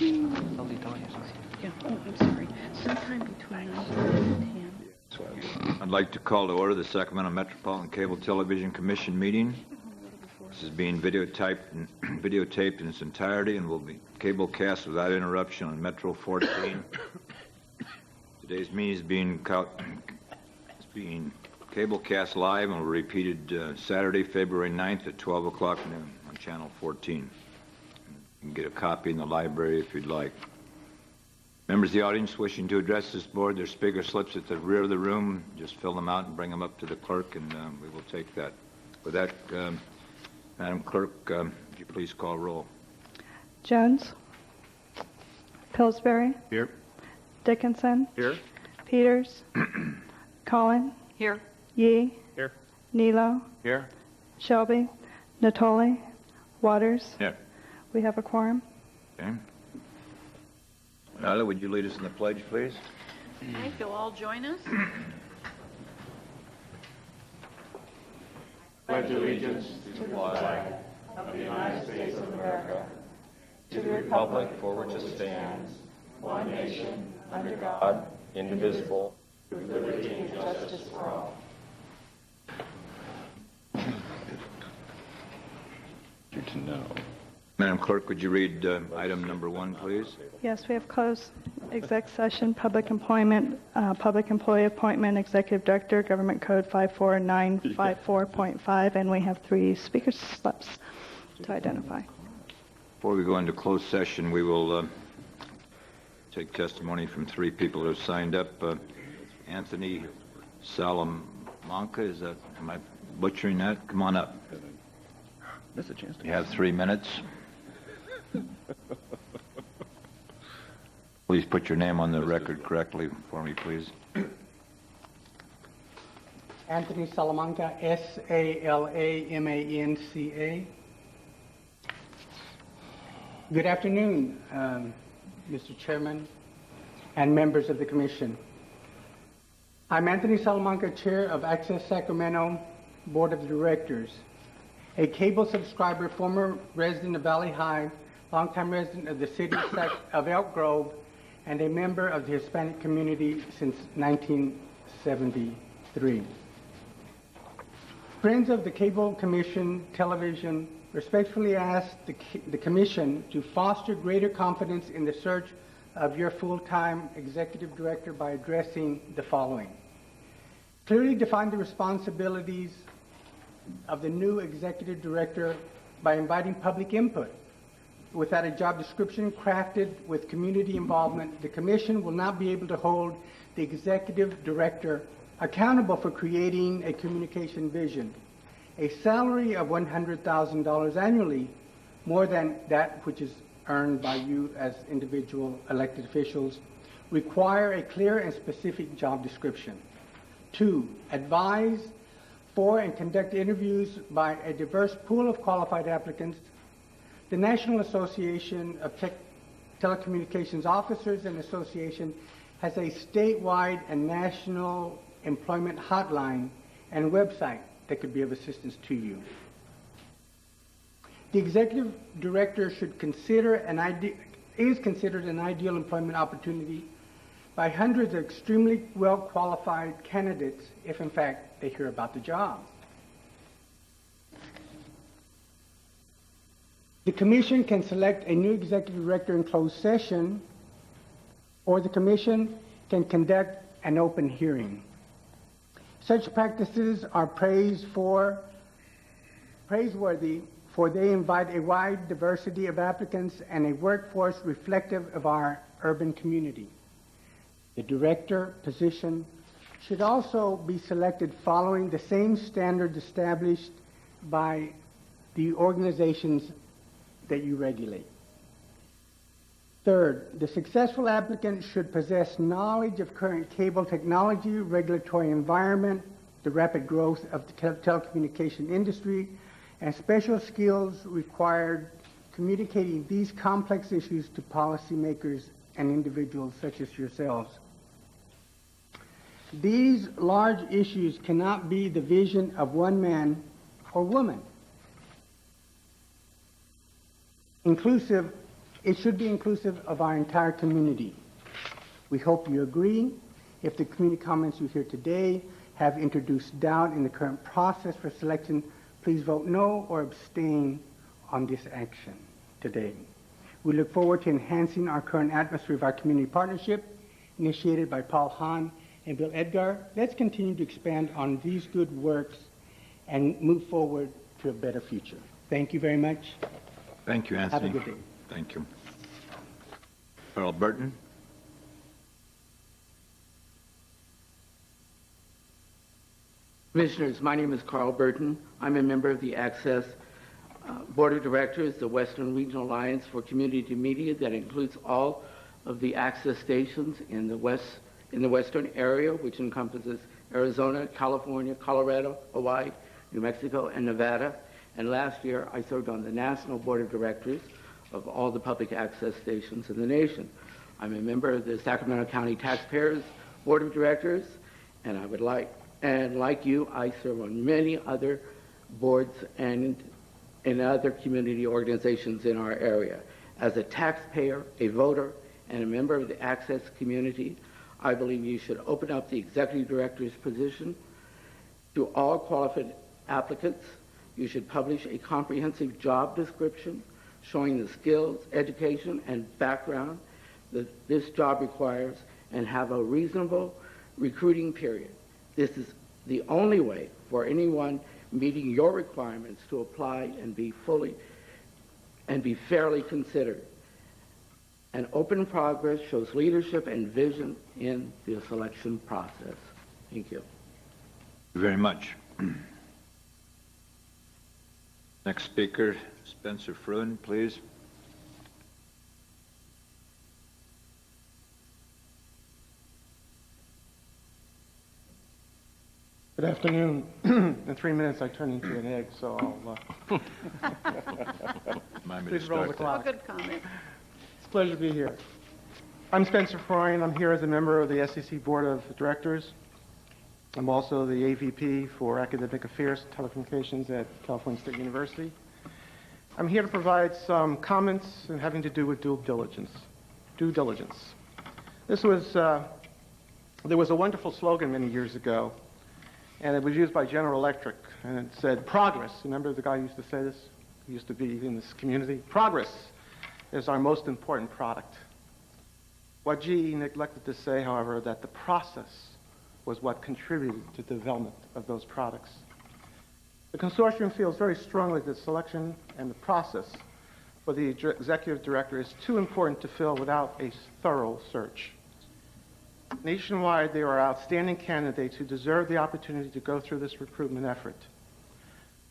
between, yeah, oh, I'm sorry, sometime between 9 and 10. I'd like to call to order the Sacramento Metropolitan Cable Television Commission meeting. This is being videotaped in its entirety and will be cable cast without interruption on Metro 14. Today's meeting is being cable cast live and will be repeated Saturday, February 9th at 12 o'clock noon on Channel 14. You can get a copy in the library if you'd like. Members of the audience wishing to address this board, there's speaker slips at the rear of the room. Just fill them out and bring them up to the clerk, and we will take that. With that, Madam Clerk, would you please call roll? Jones. Pillsbury. Here. Dickinson. Here. Peters. Collin. Here. Yee. Here. Nilo. Here. Shelby. Natoli. Waters. Here. We have a quorum. Okay. Nyla, would you lead us in the pledge, please? Okay, if you'll all join us. Pledge allegiance to the flag of the United States of America, to the republic for which it stands, one nation, under God, indivisible, with liberty and justice for all. Good to know. Madam Clerk, would you read item number 1, please? Yes, we have closed exec session, public employment, public employee appointment, executive director, government code 54954.5, and we have 3 speaker slips to identify. Before we go into closed session, we will take testimony from 3 people who have signed up. Anthony Salamanca, am I butchering that? Come on up. That's a chance to. You have 3 minutes. Please put your name on the record correctly for me, please. Anthony Salamanca, S-A-L-A-M-A-N-C-A. Good afternoon, Mr. Chairman and members of the Commission. I'm Anthony Salamanca, Chair of Access Sacramento Board of Directors, a cable subscriber, former resident of Valley High, longtime resident of the city of Elk Grove, and a member of the Hispanic community since 1973. Friends of the Cable Commission Television respectfully ask the Commission to foster greater confidence in the search of your full-time executive director by addressing the following. Clearly define the responsibilities of the new executive director by inviting public input. Without a job description crafted with community involvement, the Commission will not be able to hold the executive director accountable for creating a communication vision. A salary of $100,000 annually, more than that which is earned by you as individual elected officials, require a clear and specific job description. 2, advise for and conduct interviews by a diverse pool of qualified applicants. The National Association of Telecommunications Officers and Association has a statewide and national employment hotline and website that could be of assistance to you. The executive director should is considered an ideal employment opportunity by hundreds of extremely well-qualified candidates if, in fact, they hear about the job. The Commission can select a new executive director in closed session, or the Commission can conduct an open hearing. Such practices are praiseworthy, for they invite a wide diversity of applicants and a workforce reflective of our urban community. The director position should also be selected following the same standards established by the organizations that you regulate. Third, the successful applicant should possess knowledge of current cable technology, regulatory environment, the rapid growth of the telecommunication industry, and special skills required communicating these complex issues to policymakers and individuals such as yourselves. These large issues cannot be the vision of one man or woman. Inclusive It should be inclusive of our entire community. We hope you agree. If the community comments you hear today have introduced doubt in the current process for selection, please vote no or abstain on this action today. We look forward to enhancing our current atmosphere of our community partnership, initiated by Paul Hahn and Bill Edgar. Let's continue to expand on these good works and move forward to a better future. Thank you very much. Thank you, Anthony. Have a good day. Thank you. Earl Burton. Commissioners, my name is Carl Burton. I'm a member of the Access Board of Directors, the Western Regional Alliance for Community Media, that includes all of the access stations in the western area, which encompasses Arizona, California, Colorado, Hawaii, New Mexico, and Nevada. And last year, I served on the National Board of Directors of all the public access stations in the nation. I'm a member of the Sacramento County Taxpayers Board of Directors, and like you, I serve on many other boards and in other community organizations in our area. As a taxpayer, a voter, and a member of the access community, I believe you should open up the executive director's position to all qualified applicants. You should publish a comprehensive job description showing the skills, education, and background that this job requires, and have a reasonable recruiting period. This is the only way for anyone meeting your requirements to apply and be fairly considered. An open progress shows leadership and vision in the selection process. Thank you. Thank you very much. Next speaker, Spencer Fruin, please. Good afternoon. In 3 minutes, I turn into an egg, so I'll Remind me to please roll the start that. clock. Good comment. It's a pleasure to be here. I'm Spencer Freund. I'm here as a member of the SEC Board of Directors. I'm also the AVP for Academic Affairs and Telecommunications at California State University. I'm here to provide some comments having to do with due diligence. Due diligence. There was a wonderful slogan many years ago, and it was used by General Electric, and it said, progress. Remember the guy who used to say this? He used to be in this community. Progress is our most important product. What GE neglected to say, however, that the process was what contributed to the development of those products. The consortium feels very strongly that selection and the process for the executive director is too important to fill without a thorough search. Nationwide, there are outstanding candidates who deserve the opportunity to go through this recruitment effort.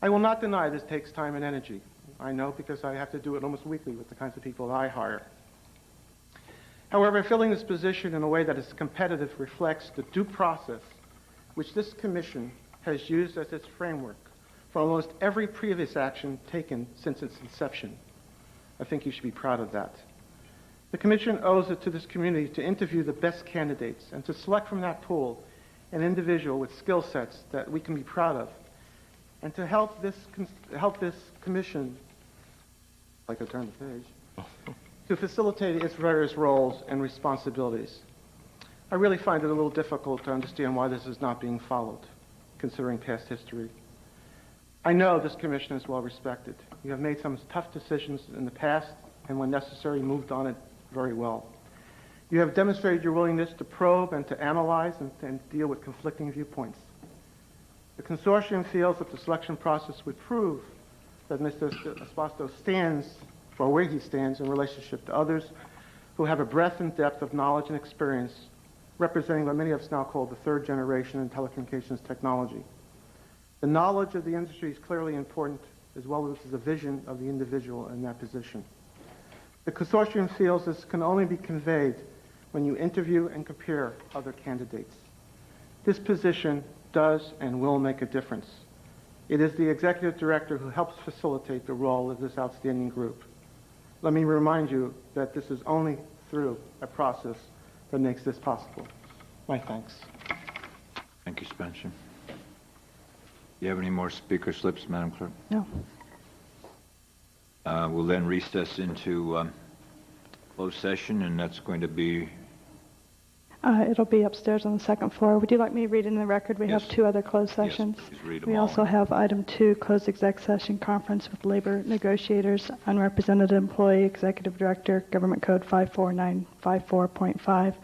I will not deny this takes time and energy. I know because I have to do it almost weekly with the kinds of people I hire. However, filling this position in a way that is competitive reflects the due process which this commission has used as its framework for almost every previous action taken since its inception. I think you should be proud of that. The Commission owes it to this community to interview the best candidates and to select from that pool an individual with skill sets that we can be proud of, and to help this Commission, like I turn the page, to facilitate its various roles and responsibilities. I really find it a little difficult to understand why this is not being followed, considering past history. I know this Commission is well respected. You have made some tough decisions in the past, and when necessary, moved on it very well. You have demonstrated your willingness to probe and to analyze and deal with conflicting viewpoints. The consortium feels that the selection process would prove that Mr. Espasto stands, or where he stands, in relationship to others who have a breadth and depth of knowledge and experience, representing what many of us now call the third generation in telecommunications technology. The knowledge of the industry is clearly important, as well as the vision of the individual in that position. The consortium feels this can only be conveyed when you interview and compare other candidates. This position does and will make a difference. It is the executive director who helps facilitate the role of this outstanding group. Let me remind you that this is only through a process that makes this possible. My thanks. Thank you, Spencer. Do you have any more speaker slips, Madam Clerk? No. We'll then recess into closed session, and that's going to be, It'll be upstairs on the second floor. Would you like me to read in the record? We have Yes. 2 other closed sessions. yes, please read them We all. also have item 2, closed exec session conference with labor negotiators, unrepresented employee, executive director, government code 54954.5.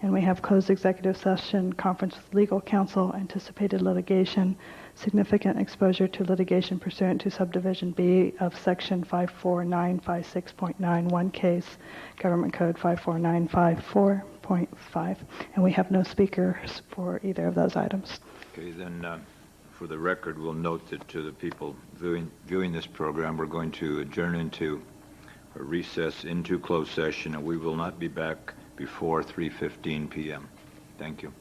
And we have closed executive session conference with legal counsel, anticipated litigation, significant exposure to litigation pursuant to subdivision B of section 54956.91 case, government code 54954.5. And we have no speakers for either of those items. Okay, then, for the record, we'll note that to the people viewing this program, we're going to adjourn into a recess into closed session, and we will not be back before 3:15 p.m. Thank you.